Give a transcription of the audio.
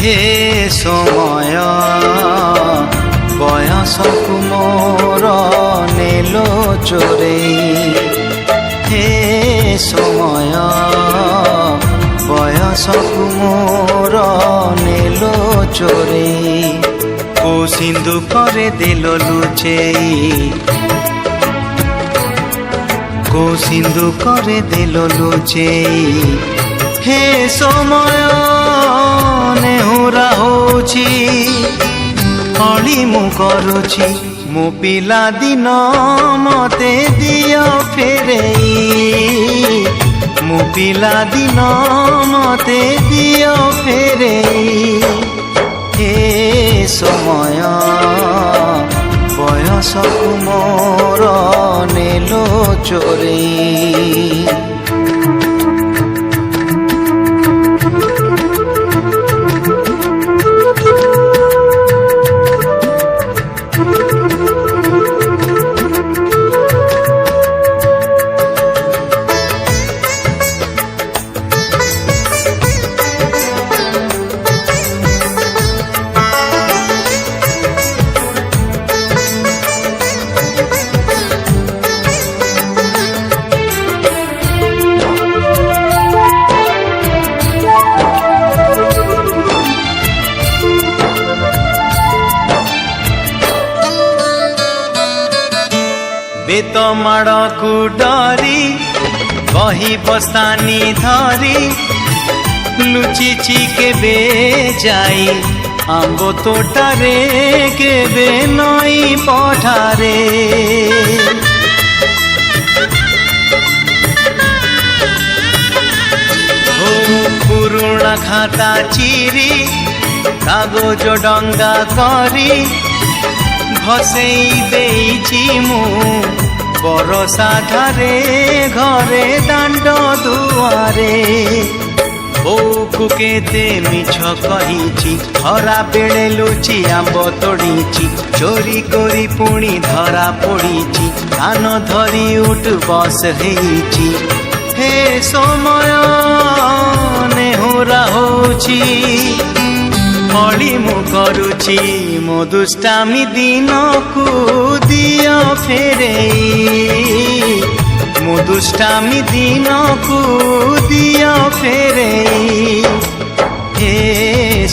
हे समय बयसकु मोर नेलो चोरेई हे समय बयसकु मोर नेलो चोरेई को सिंधु करे देलो लुचेई को सिंधु करे देलो लुचेई हे समय नेहुरा होची हली मु करुची मो पिला दिन मते दियो फेरेई मो पिला दिन मते दियो फेरेई हे समय बयसकु मोर नेलो चोरेई बेत माड़कू डरी बही बस्तानी धरी लुचिची केबे जाई आंबो तोटारे केबे नई पठारे ओ पुरुणा खाता चिरी कागज डंगा करी भसेई देइची मु बरसा धारे घरे दांड दुआरे बोकु केते मिछ कहिची हरा बेले लुची आंब तोड़ीची चोरी करी पुणी धरा पड़ीची कान धरी उठ बस हेइची हे समय नेहुरा होची हली मु करुची मो दुष्टामी दिन को दियो फेरेई मो दुष्टामी दिन को दियो फेरेई हे